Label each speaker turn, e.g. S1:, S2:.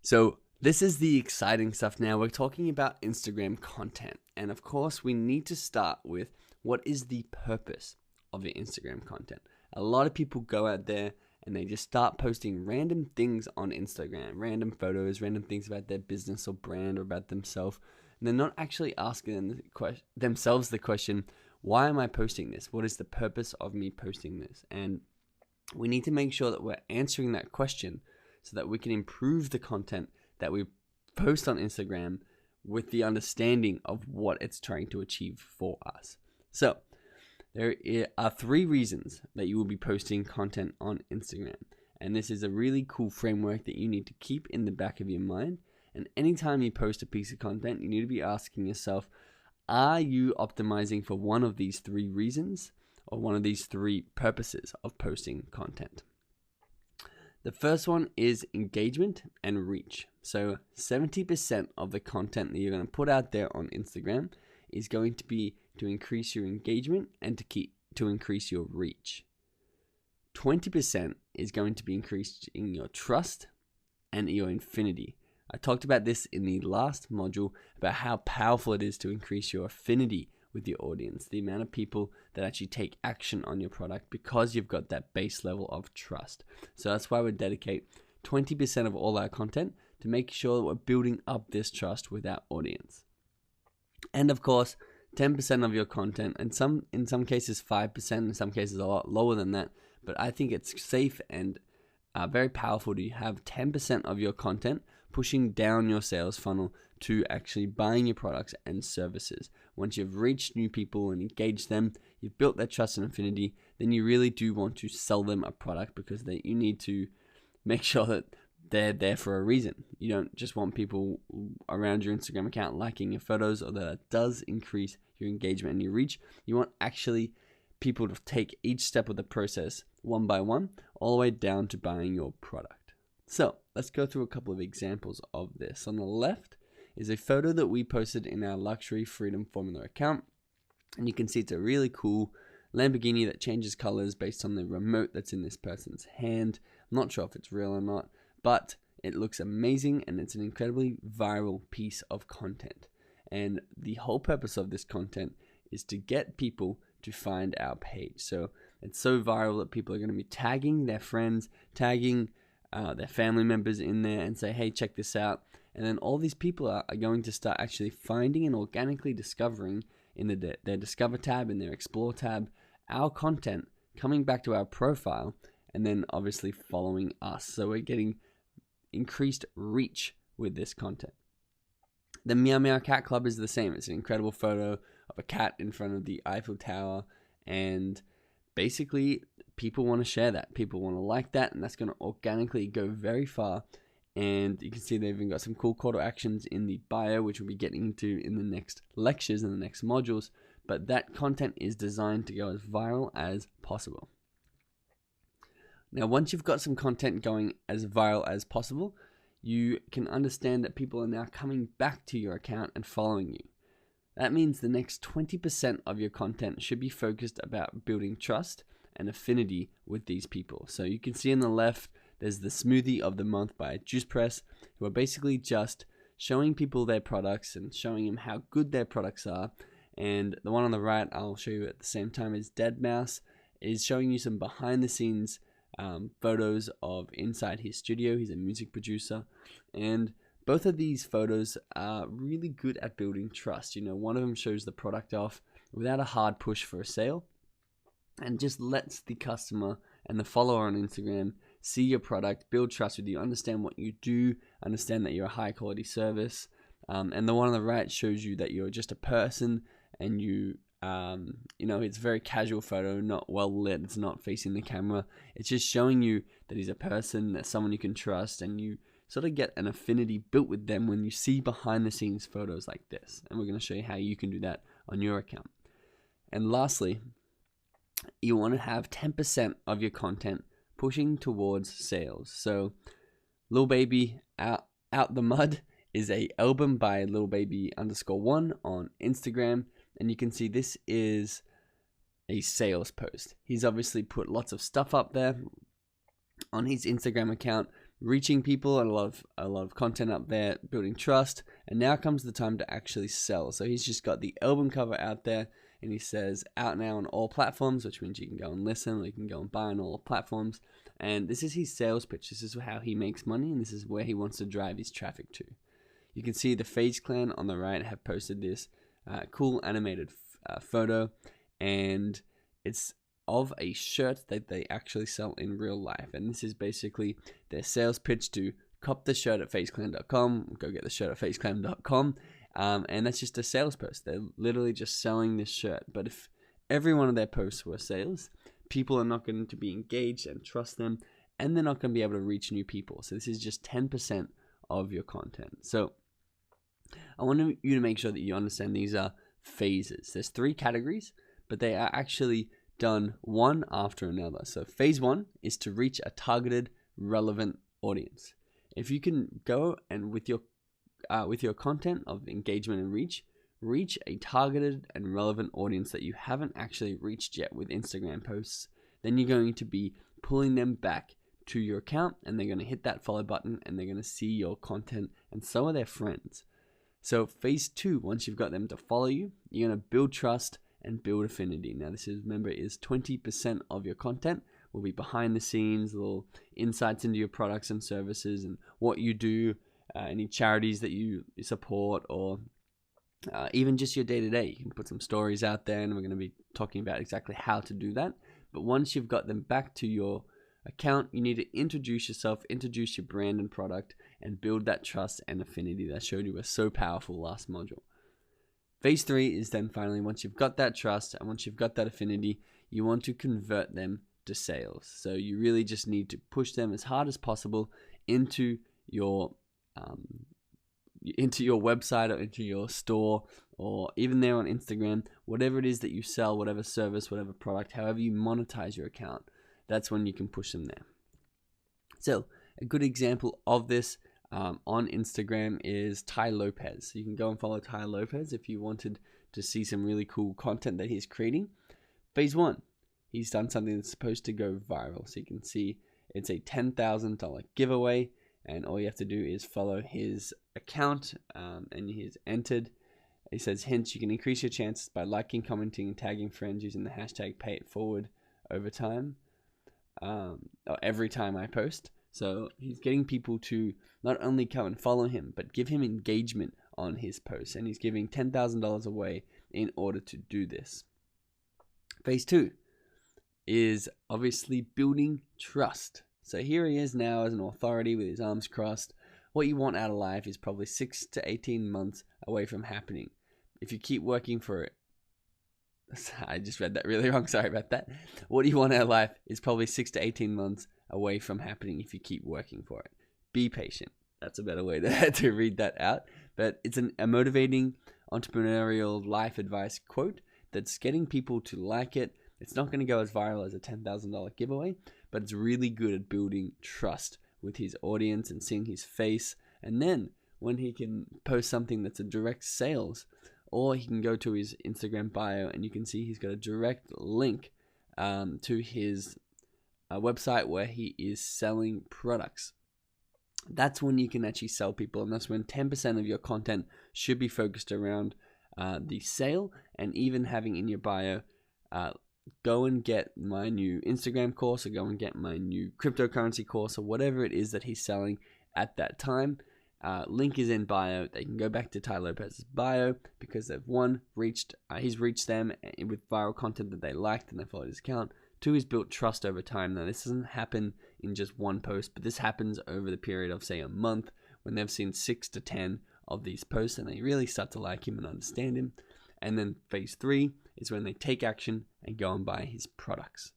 S1: So this is the exciting stuff now. We're talking about Instagram content. And of course, we need to start with what is the purpose of your Instagram content. A lot of people go out there and they just start posting random things on Instagram, random photos, random things about their business or brand or about themselves. And they're not actually asking themselves the question, why am I posting this? What is the purpose of me posting this? And we need to make sure that we're answering that question so that we can improve the content that we post on Instagram with the understanding of what it's trying to achieve for us. So there are 3 reasons that you will be posting content on Instagram. And this is a really cool framework that you need to keep in the back of your mind. And anytime you post a piece of content, you need to be asking yourself, are you optimizing for one of these 3 reasons or one of these 3 purposes of posting content? The first one is engagement and reach. So 70% of the content that you're going to put out there on Instagram is going to be to increase your engagement and to increase your reach. 20% is going to be increasing your trust and your affinity. I talked about this in the last module about how powerful it is to increase your affinity with your audience, the amount of people that actually take action on your product because you've got that base level of trust. So that's why we dedicate 20% of all our content to make sure that we're building up this trust with our audience. And of course, 10% of your content, and in some cases 5%, in some cases a lot lower than that, but I think it's safe and very powerful to have 10% of your content pushing down your sales funnel to actually buying your products and services. Once you've reached new people and engaged them, you've built their trust and affinity, then you really do want to sell them a product because you need to make sure that they're there for a reason. You don't just want people around your Instagram account liking your photos, although that does increase your engagement and your reach. You want actually people to take each step of the process one by one, all the way down to buying your product. So let's go through a couple of examples of this. On the left is a photo that we posted in our Luxury Freedom Formula account. And you can see it's a really cool Lamborghini that changes colors based on the remote that's in this person's hand. I'm not sure if it's real or not, but it looks amazing and it's an incredibly viral piece of content. And the whole purpose of this content is to get people to find our page. So it's so viral that people are going to be tagging their friends, tagging their family members in there and say, hey, check this out. And then all these people are going to start actually finding and organically discovering in their Discover tab, in their Explore tab, our content, coming back to our profile, and then obviously following us. So we're getting increased reach with this content. The Meow Meow Cat Club is the same. It's an incredible photo of a cat in front of the Eiffel Tower, and basically people want to share that. People want to like that, and that's going to organically go very far. And you can see they've even got some cool call to actions in the bio, which we'll be getting into in the next lectures and the next modules. But that content is designed to go as viral as possible. Now, once you've got some content going as viral as possible, you can understand that people are now coming back to your account and following you. That means the next 20% of your content should be focused about building trust and affinity with these people. So you can see on the left, there's the Smoothie of the Month by Juice Press, who are basically just showing people their products and showing them how good their products are. And the one on the right, I'll show you at the same time, is Dead Mouse, is showing you some behind the scenes photos of inside his studio. He's a music producer, and both of these photos are really good at building trust. You know, one of them shows the product off without a hard push for a sale and just lets the customer and the follower on Instagram see your product, build trust with you, understand what you do, understand that you're a high quality service. And the one on the right shows you that you're just a person, and you know, it's a very casual photo, not well lit. It's not facing the camera. It's just showing you that he's a person, that's someone you can trust, and you sort of get an affinity built with them when you see behind the scenes photos like this. And we're going to show you how you can do that on your account. And lastly, you want to have 10% of your content pushing towards sales. So Lil Baby Out the Mud is a album by Lil Baby _1 on Instagram. And you can see this is a sales post. He's obviously put lots of stuff up there on his Instagram account, reaching people and a lot of content up there, building trust, and now comes the time to actually sell. So he's just got the album cover out there, and he says out now on all platforms, which means you can go and listen, or you can go and buy on all platforms. And this is his sales pitch. This is how he makes money, and this is where he wants to drive his traffic to. You can see the FaZe Clan on the right have posted this cool animated photo, and it's of a shirt that they actually sell in real life. And this is basically their sales pitch to cop the shirt at FaZeClan.com, go get the shirt at FaZeClan.com, and that's just a sales post. They're literally just selling this shirt. But if every one of their posts were sales, people are not going to be engaged and trust them, and they're not going to be able to reach new people. So this is just 10% of your content. So I want you to make sure that you understand these are phases. There's 3 categories, but they are actually done one after another. So phase 1 is to reach a targeted, relevant audience. If you can go and with your content of engagement and reach a targeted and relevant audience that you haven't actually reached yet with Instagram posts, then you're going to be pulling them back to your account, and they're going to hit that follow button, and they're going to see your content, and so are their friends. So phase 2, once you've got them to follow you, you're going to build trust and build affinity. Now this is, remember, is 20% of your content will be behind the scenes, little insights into your products and services and what you do, any charities that you support, or even just your day-to-day. You can put some stories out there, and we're going to be talking about exactly how to do that. But once you've got them back to your account, you need to introduce yourself, introduce your brand and product, and build that trust and affinity that I showed you was so powerful last module. Phase 3 is then finally, once you've got that trust and once you've got that affinity, you want to convert them to sales. So you really just need to push them as hard as possible into your website or into your store, or even there on Instagram, whatever it is that you sell, whatever service, whatever product, however you monetize your account, that's when you can push them there. So a good example of this on Instagram is Tai Lopez. You can go and follow Tai Lopez if you wanted to see some really cool content that he's creating. Phase 1, he's done something that's supposed to go viral. So you can see it's a $10,000 giveaway, and all you have to do is follow his account, and he's entered. He says, hints, you can increase your chances by liking, commenting, and tagging friends using the hashtag #PayItForward over time, or every time I post. So he's getting people to not only come and follow him, but give him engagement on his posts. And he's giving $10,000 away in order to do this. Phase 2 is obviously building trust. So here he is now as an authority with his arms crossed. What you want out of life is probably 6 to 18 months away from happening. If you keep working for it, I just read that really wrong. Sorry about that. What you want out of life is probably 6 to 18 months away from happening if you keep working for it. Be patient. That's a better way to read that out. But it's a motivating entrepreneurial life advice quote that's getting people to like it. It's not going to go as viral as a $10,000 giveaway, but it's really good at building trust with his audience and seeing his face. And then when he can post something that's a direct sales, or he can go to his Instagram bio and you can see he's got a direct link to his website where he is selling products. That's when you can actually sell people, and that's when 10% of your content should be focused around the sale, and even having in your bio, go and get my new Instagram course, or go and get my new cryptocurrency course, or whatever it is that he's selling at that time. Link is in bio. They can go back to Tai Lopez's bio because they've he's reached them with viral content that they liked and they followed his account. 2, he's built trust over time. Now this doesn't happen in just one post, but this happens over the period of say a month when they've seen 6 to 10 of these posts and they really start to like him and understand him. And then phase 3 is when they take action and go and buy his products.